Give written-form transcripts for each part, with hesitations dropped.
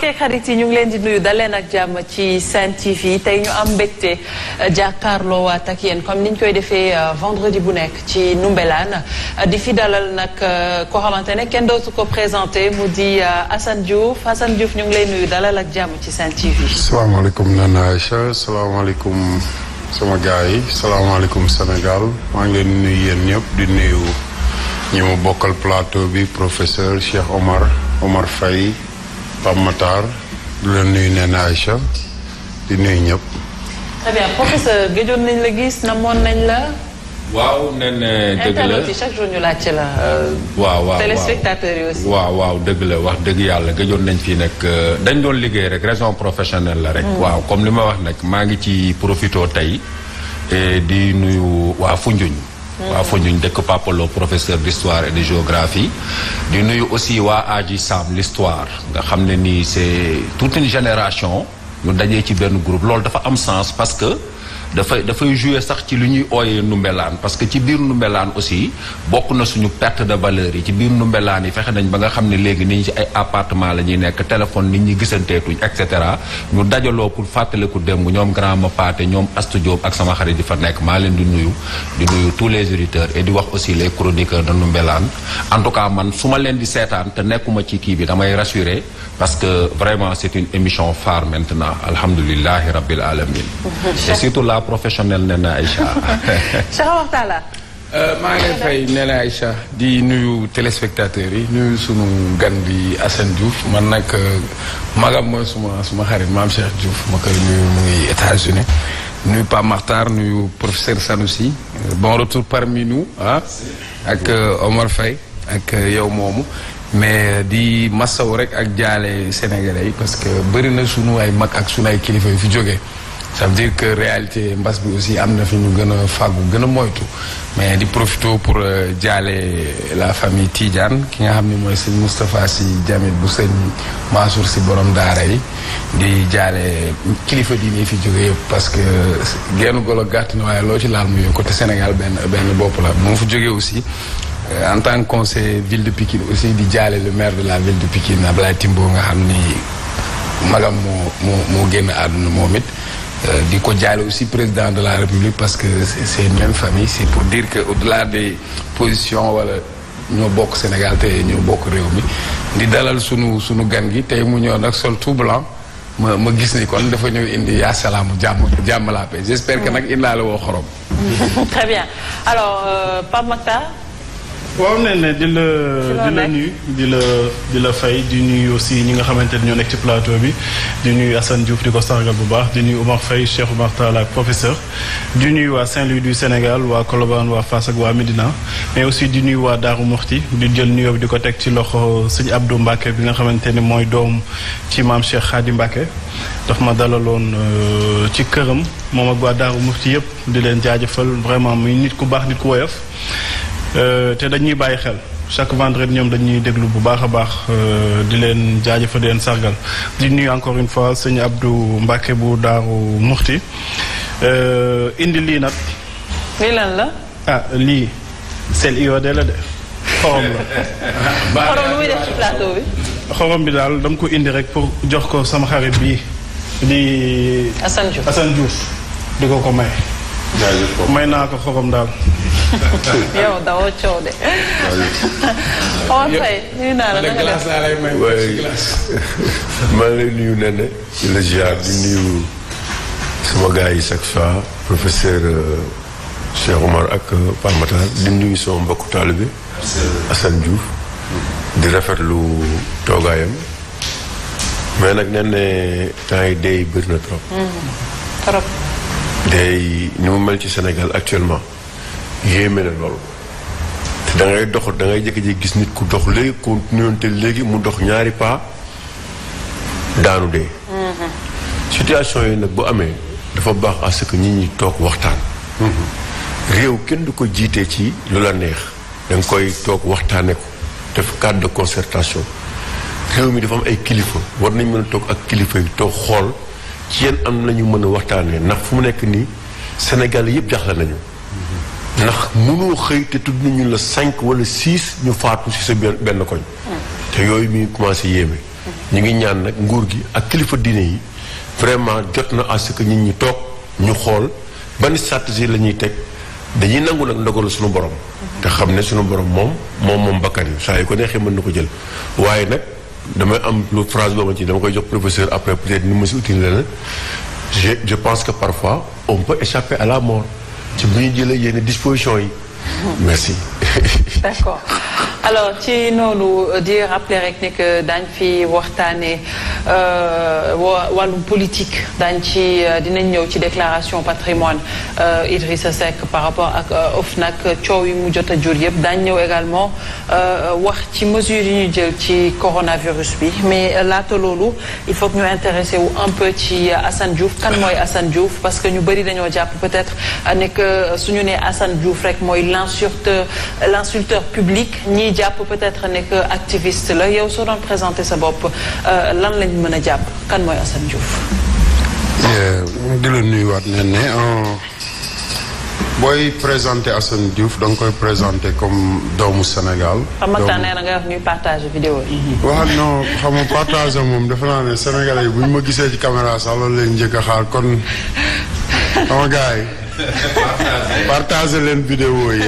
mbokk ak xarit yi ñu ngi leen di nuyu daleen ak jàmm ci Sen TV tey ñu am mbégte jàkkaarloo waat ak yéen comme ni ñu koy defee vendredi bu nekk ci Ndoumbelane di fi dalal nag koo xamante ne kenn dootu ko présenté mu di Assane Diouf ñu ngi lay nuyu dalal ak jàmm ci Sen TV. salaamaaleykum Nana Aïcha salaamaaleykum sama gars yi salaamaaleykum Sénégal maa ngi leen di nuyu yéen ñëpp di nuyu ñi mu bokkal plateau bi professeur Cheikh Omar Faye Pape Matar di leen nuyu Nana Aïcha di nuyu ñëpp. très bien professeur gëjoon nañ la gis namoon nañ la. waaw nen dëgg la internet yi chaque jour ñu laajte la. waaw téléspectateurs yi aussi. waaw dëgg la wax dëgg yàlla gëjoon nañ fii nag dañ doon liggéey rek raison professionnelle la rek. waaw comme li ma wax nag maa ngi ci profito tey di nuyu waa Foundiougne. waa Foundiougne dëkk Papalo professeur d'histoire et de géographie. di nuyu aussi waa Aji Sam l'histoire nga xam ne nii c'est toute une génération ñu dajee ci benn groupe loolu dafa am sens parce que. dafay jouer sax ci lu ñuy ooyee Ndoumbelane parce que ci biir Ndoumbelane aussi bokk na suñu perte de valeur yi ci biir Ndoumbelane yi fexe nañ ba nga xam ne léegi nit ñi ci ay appartement la ñuy nekk téléphone nit ñi gisanteetuñ et cetera ñu dajaloo pour fàttaliku démb ñoom grand ma paate ñoom Astou Diop ak sama xarit di fa nekk maa leen di nuyu tous les auditeurs et di wax aussi les chroniqueurs de Ndoumbelane en tout cas man su ma leen di seetaan te nekkuma ci kii bi damay rassurer parce que vraiment c'est une émission phare maintenant alhamdulillahi rabbil alamin et surtout la professionnelle Nana Aïcha. Cheikh Waxtala. maa ngi lay fay Nana Aïcha di nuyu téléspectateurs yi nuyu sunu gan bi Assane Diouf man nag magam mooy suma xarit maam Cheikh Diouf ma koy nuyu mu ngi États-Unis nuyu Pape Makhtar nuyu professeur Sanoussi bon retour parmi nous ak Omar Faye ak yow moomu. mais di masaw rek ak jaale sénégalais yi parce que bëri na sunu ay mag ak sunu ay kilifa yu fi jógee ça veut dire que réalité mbas bi aussi am na fi ñu gën a fàggu gën a moytu mais di profité pour jaale la famille Tidiane ki nga xam ne mooy sëñ Moustapha Sy Djamil bu sëñ Mansour Sy borom daara yi di jaale kilifa diine fi jóge yëpp parce que genn golo gàtt na waaye loo ci laal mu côté Sénégal benn bopp la bu ma fa jógee aussi en tant que conseiller ville de Pikine aussi di jaale le maire de la ville de Pikine Ablaye Timbo nga xam ni magam moo génn àdduna moom it di ko jaale aussi président de la République parce que c'est une même famille c'est pour dire que au-delà des positions wala ñoo bokk Sénégal te ñoo bokk réew mi di dalal sunu gan gi tey mu ñëw nag sol tout blanc ma gis ni kon dafa ñëw indi yaa salaamu jàmm la paix j'espère que nag indaale woo xorom. Très bien alors Pape Makhtar. waaw nee na di la nuyu di la fay di nuyu aussi ñi nga xamante ne ñoo nekk ci plateau bi di nuyu Assane Diouf di ko sargal bu baax di nuyu Omar Faye Cheikh Omar Tall ak professeur di nuyu waa Saint-Louis du Sénégal waa Colobane waa Fass ak waa Médina mais aussi di nuyu waa Darou Mokhti di jël nuyoo bi di ko teg ci loxo sëñ Abdou Mbacke bi nga xamante ne mooy doom ci maam Cheikh Khady Mbacke daf ma dalaloon ci këram moom ak waa Darou Mokhti yëpp di leen jaajëfal vraiment muy nit ku baax nit ku woyof te dañuy bàyyi xel chaque vendredi ñoom dañuy déglu bu baax a baax di leen jaajëfa di leen sargal di nuyu encore une fois sëñ Abdou Mbacke bu Daaru Muxti indi lii nag. lii lan la. lii sel IOD la de xorom la. xorom lu muy def ci plateau bi. xorom bi daal dama ko indi rek pour jox ko sama xarit bii di. Assane Diouf di ko may. may naa ko xorom daal. yow dawoo coow de. Omar Faye nuyu naa la naka glace laa lay may maa ngi lay nuyu Nene di la ziar di nuyu sama gars yi chaque fois professeur Cheikh Omar ak Pape Matar di nuyu sama mbokku taalibe Assane Diouf di rafetlu toogaayam mais nag Nene temps yi day bëri na trop. trop. day ni mu mel ci Sénégal actuellement yéeme na loolu te da ngay dox da ngay jékki-jékki gis nit ku dox léegi continué te léegi mu dox ñaari pas daanu dee. situation yi nag bu amee dafa baax à ce que nit ñi toog waxtaan. réew kenn du ko jiitee ci lu la neex da nga koy toog waxtaane ko def cadre de concertation réew mi dafa am ay kilifa war nañ mën a toog ak kilifa yi toog xool ci yéen am nañu mën a waxtaanee ndax fu mu nekk nii Sénégal yëpp jaxle nañu. ndax mënoo xëy te tudd nañu la 5 wala 6 ñu faatu ci sa benn koñ. te yooyu mi commencé yéeme ñu ngi ñaan nag nguur gi ak kilifa diine yi vraiment jot na à ce que nit ñi toog ñu xool ban stratégie la ñuy teg dañuy nangu nag ndogalu suñu borom. te xam ne suñu borom moom bakkan yi saa yu ko neexee mën na ko jël waaye nag damay am lu phrase boobu ci dama koy jox professeur après peut-être ni ma si utile la je pense que parfois on peut échapper à la mort ci bu ñu jëlee yenn dispositions yi. merci. D'accord. Alors ci noonu di rappeler rek ne que daañ fi waxtaanee wàllum politique dinañ ñëw ci déclaration patrimoine Idrissa Seck par rapport ak OFNAC coow yi mu jot a jur yëpp daañ ñëw également wax ci mesures yi ñu jël ci coronavirus bi mais laata loolu il faut que ñu intéressé wu un peu ci Assane Diouf kan mooy Assane Diouf parce que ñu bëri dañoo jàpp peut-être ne que suñu nee Assane Diouf rek mooy l'insulteur public ñiy jàpp peut-être ne que activiste la yow soo doon présenté sa bopp lan lañ mën a jàpp kan mooy Assane Diouf. di la nuyuwaat ne booy présenté Assane Diouf da nga koy présenté comme doomu Sénégal. xam nga nee na nga wax ñuy partager vidéo yi. waaw non xam nga partager moom defe naa ne Sénégalais yi bu ñu ma gisee ci caméra sax loolu leen njëkk a xaar kon sama gars yi partager leen vidéo yi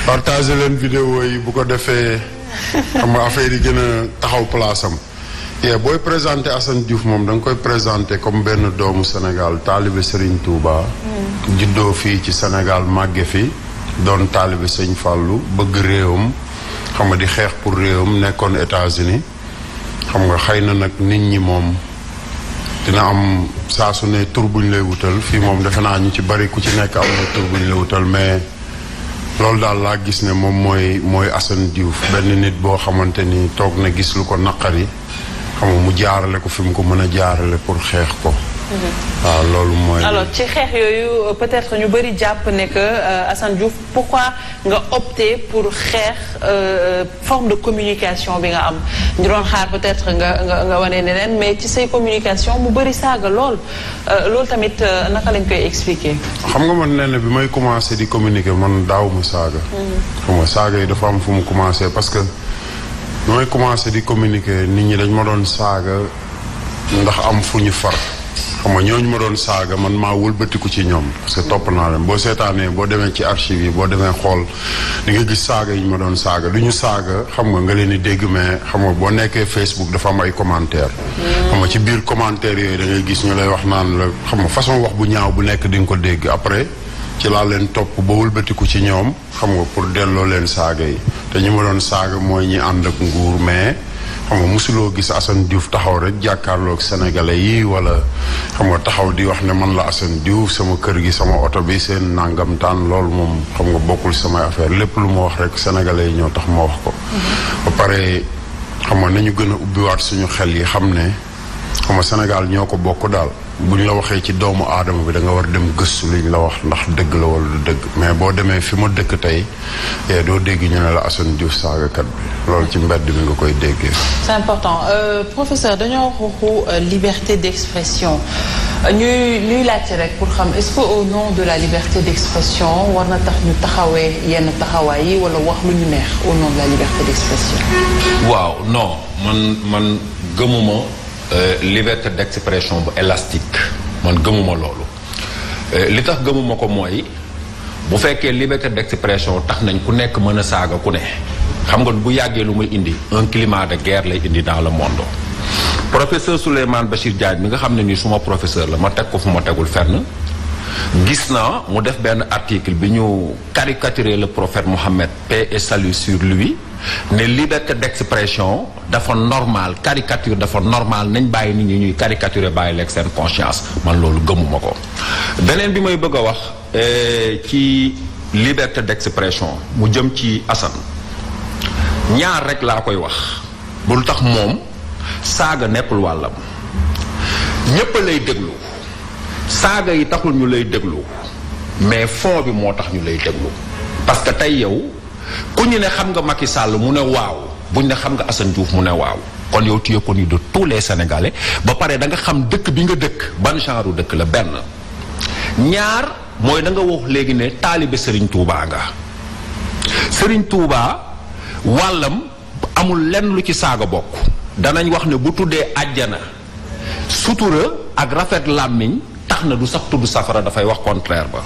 partager leen vidéo yi bu ko defee xam nga affaire yi gën a taxaw place am. booy présenté Assane Diouf moom da nga koy présenté comme benn doomu Sénégal taalibe Serigne Touba. juddoo fii ci Sénégal màgge fi doon taalibe Sëñ Fallou bëgg réewam xam nga di xeex pour réewam nekkoon États-Unis xam nga xëy na nag nit ñi moom dina am saa su ne tur buñ lay wutal fii moom defe naa ñu ci bari ku ci nekk am na tur buñ lay wutal mais loolu daal laa gis ne moom mooy Assane Diouf benn nit boo xamante ni toog na gis lu ko naqari xam nga mu jaarale ko fi mu ko mën a jaarale pour xeex ko. waaw loolu mooy. alors ci xeex yooyu peut-être ñu bëri jàpp ne que Assane Diouf pourquoi nga opté pour xeex forme de communication bi nga am ñu doon xaar peut-être nga wane neneen mais ci say communication mu bëri saaga loolu tamit naka lañ koy expliquer. xam nga man nee na bi may commencé di communiquer man daaw ma saaga. xam nga saaga yi dafa am fu mu commencé parce que. bi may commencé di communiquer nit ñi dañ ma doon saaga ndax am fu ñu far xam nga ñooñu ma doon saaga man maa wëlbatiku ci ñoom parce que topp naa leen boo seetaanee boo demee ci archive yi boo demee xool di nga gis saaga yi ñu ma doon saaga du ñu saaga xam nga leen di dégg mais xam nga boo nekkee Facebook dafa am ay commentaire xam nga ci biir commentaire yooyu da ngay gis ñu lay wax naan la xam nga façon wax bu ñaaw bu nekk di nga ko dégg après ci laa leen topp ba wëlbatiku ci ñoom xam nga pour delloo leen saaga yi te ñi ma doon saaga mooy ñi ànd ak nguur mais xam nga mosuloo gis Assane Diouf taxaw rek jàkkaarloog sénégalais yi wala xam nga taxaw di wax ne man la Assane Diouf sama kër gi sama oto bi seen nangam taan loolu moom xam nga bokkul samay affaire lépp lu ma wax rek sénégalais yi ñoo tax ma wax ko. ba pare xam nga nañu gën a ubbiwaat suñu xel yi xam ne xam nga Sénégal ñoo ko bokk daal. buñ la waxee ci doomu aadama bi da nga war dem gëstu liñ la wax ndax dëgg la wala du dëgg mais boo demee fi ma dëkk tey doo dégg ñu ne la Assane Diouf saagakat bi loolu ci mbedd bi nga koy déggee. c'est important professeur dañoo waxu liberté d'expression ñuy laajte rek pour xam est-ce que au nom de la liberté d'expression war na tax ñu taxawee yenn taxawaay yi wala wax lu ñu neex au nom de la liberté d'expression. waaw non man gëmuma. liberté d'expression bu élastique man gëmuma loolu li tax gëmuma ko mooy bu fekkee liberté d'expression tax nañ ku nekk mën a saaga ku ne xam nga bu yàggee lu muy indi un climat de guerre lay indi dans le monde. professeur Souleymane Bachir Diagne mi nga xam ne nii suma professeur la ma teg ko fu ma tegul fenn gis naa mu def benn article bi ñu caricaturer le prophète Mohammed paix et salut sur lui ne liberté d'expression dafa normal caricature dafa normal nañ bàyyi nit ñi ñuy caricaturer bàyyi leeg seen conscience man loolu gëmuma ko. beneen bi may bëgg a wax ci liberté d'expression mu jëm ci Assane ñaar rek laa koy wax bul tax moom saaga nekkul wàllam ñépp lay déglu saaga yi taxul ñu lay déglu mais fond bi moo tax ñu lay déglu parce que tey yow ku ñu ne xam nga Macky Sall mu ne waaw buñ ne xam nga Assane Diouf mu ne waaw kon yow tu es connu de tous les Sénégalais ba pare da nga xam dëkk bi nga dëkk ban genre dëkk la benn ñaar mooy da nga wax léegi ne taalibe Serigne Touba nga Serigne Touba wàllam amul lenn lu ci saaga bokk danañ wax ne bu tuddee àjjana sutura ak rafet làmmiñ tax na du sax tudd safara dafay wax contraire ba.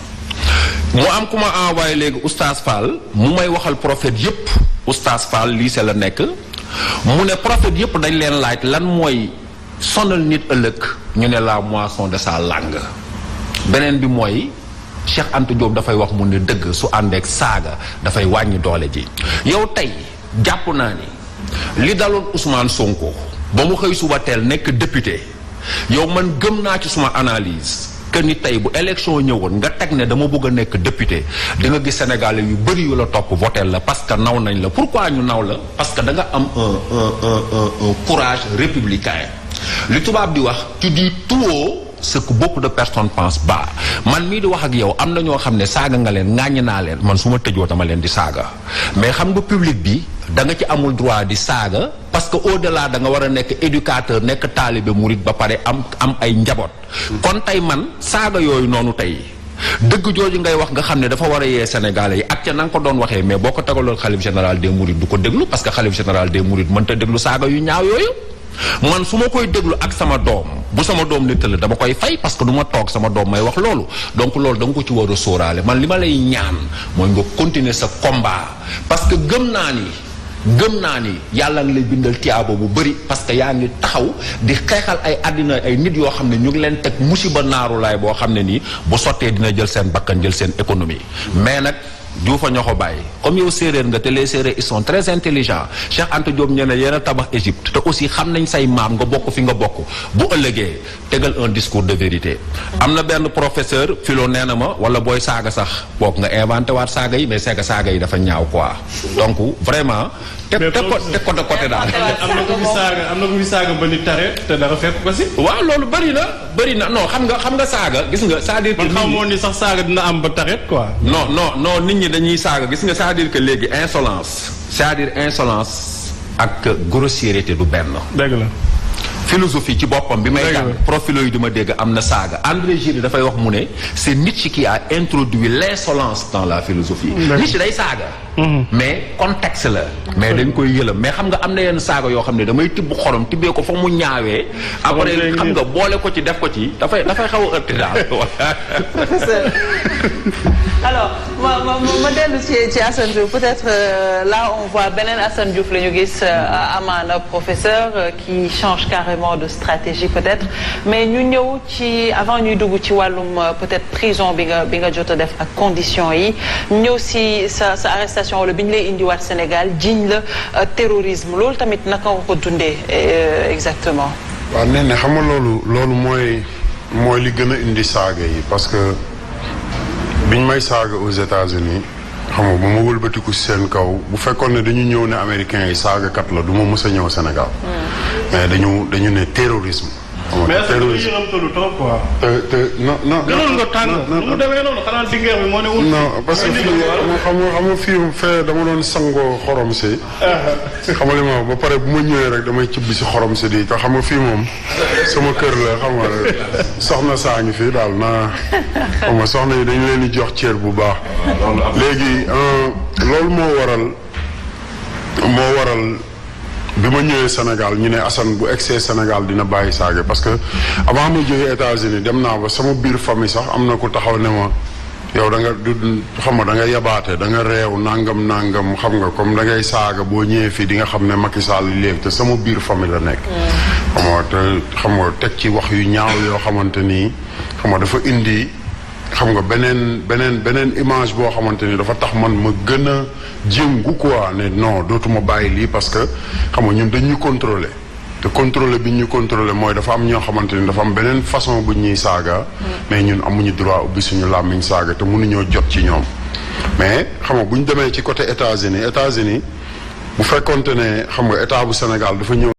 mu am ku ma envoyé léegi oustaz Fall mu may waxal prophète yépp oustaz Fall lycée la nekk mu ne prophète yépp dañ leen laaj lan mooy sonal nit ëllëg ñu ne la moisson de sa langue. beneen bi mooy Cheikh Anta Diop dafay wax mu ne dëgg su àndeek saaga dafay wàññi doole ji. yow tey jàpp naa ni li daloon Ousmane Sonko ba mu xëy suba teel nekk député yow man gëm naa ci suma analyse que ni tey bu élection ñëwoon nga teg ne dama bëgg a nekk député di nga gis Sénégalais yu bëri yu la topp votel la parce que naw nañ la. pourquoi ñu naw la parce que da nga am un courage républicain li tubaab di wax tu dis tout haut ce que beaucoup de personnes pensent bas. man mii di wax ak yow am na ñoo xam ne saaga nga leen ŋàññi naa leen man su ma tëjoo dama leen di saaga mais xam nga public bi da nga ci amul droit di saaga parce que au delà da nga war a nekk éducateur nekk taalibe murit ba pare am ay njaboot. kon tey man saaga yooyu noonu tey dëgg jooju ngay wax nga xam ne dafa war a yee Sénégalais yi ak ca na nga ko doon waxee mais boo ko tegaloon xalif général des mourides du ko déglu parce que xalif général des mourides mënta déglu saaga yu ñaaw yooyu. man su ma koy déglu ak sama doom bu sama doom ne tëll dama koy fay parce que du ma toog sama doom may wax loolu donc loolu da nga ko ci war a sóoraale man li ma lay ñaan mooy nga continuer sa combat parce que gëm naa ni yàlla ngi lay bindal tiyaabo bu bëri parce que yaa ngi taxaw di xeexal ay àddina ay nit yoo xam ne ñu ngi leen teg musiba naaru laay boo xam ne nii bu sottee dina jël seen bakkan jël seen économie mais nag Diouf a ñoo ko bàyyi comme yow séeréer nga te les séeréer ils sont très intelligents Cheikh Anta Diop ñu ne yéen a tabax Égypte te aussi xam nañ say maam nga bokk fi nga bokk bu ëllëgee tegal un discours de vérité. am na benn professeur philo nee na ma wala booy saaga sax boog nga inventé waat saaga yi mais c'est que saaga yi dafa ñaaw quoi donc vraiment. teg ko de côté daal. am na ko fi saaga ba ni tare te dara fekk ko si. waaw loolu bëri na non xam nga saaga gis nga c'est-à-dire que. man xamoon ni sax saaga dina am ba tare quoi. non nit ñi dañuy saaga gis nga c'est-à-dire que léegi insolence ak grossièreté du benn. dëgg la. philosophie ci boppam bi may jàng profilo yi di ma dégg am na saaga André Gide dafay wax mu ne c'est Nietzsche qui a introduit l'insolence dans la philosophie. Nietzsche day saaga. mais contexte la. mais dañ koy yëlam mais xam nga am na yenn saaga yoo xam ne damay tibb xorom tibbee ko fa mu ñaawee. après xam nga boole ko ci def ko ci dafay xaw a ëtti daal. professeur alors ma dellu ci Assane Diouf peut-être là on voit beneen Assane Diouf la ñu gis amaana professeur qui change carrément de stratégie peut-être mais ñu ñëw ci avant ñuy dugg ci wàllum peut-être prison bi nga jot a def ak conditions yi ñëw si sa arrestation wala bi ñu lay indiwaat Sénégal jiñ la terrorisme loolu tamit naka nga ko dundee exactement. waaw nee na xam nga loolu mooy li gën a indi saaga yi parce que biñ may saaga aux États-Unis xam nga bu ma wëlbatiku si seen kaw bu fekkoon ne dañu ñëw ne américains yi saagakat la du ma mës a ñëw Sénégal. mais dañu ne terrorisme. mais est-ce que lu yëngamtalu trop quoi. non. gënoon nga tàng mu demee noonu xanaa dingeer bi moo ne wul. non parce que xam nga fii fee dama doon sangoo xorom si. xam nga li ma ba pare bu ma ñëwee rek damay cibbi si xorom si di ko xam nga fii moom sama kër la xam nga soxna saa ngi fii daal xam nga soxna yi dañu leen di jox cër bu baax. léegi loolu moo waral. bi ma ñëwee Sénégal ñu ne Assane bu egsee Sénégal dina bàyyi saaga parce que avant ma jógee États-Unis dem naa ba sama biir famille sax am na ku taxaw ne ma yow da nga xam nga da nga yabaate da nga réew nangam xam nga comme da ngay saaga boo ñëwee fii di nga xam ne Macky Sall léegi te sama biir famille la nekk. xam nga teg ci wax yu ñaaw yoo xamante ni xam nga dafa indi. xam nga beneen image boo xamante ni dafa tax man ma gën a jëngu quoi ne non dootuma bàyyi lii parce que xam nga ñun dañ ñu contrôler te contrôler bi ñu contrôler mooy dafa am ñoo xamante ni dafa am beneen façon bu ñuy saaga. mais ñun amuñu droit ubbi suñu làmmiñ saaga te mënuñoo jot ci ñoom. mais xam nga bu ñu demee ci côté États-Unis bu fekkonte ne xam nga état bu Sénégal dafa ñëw.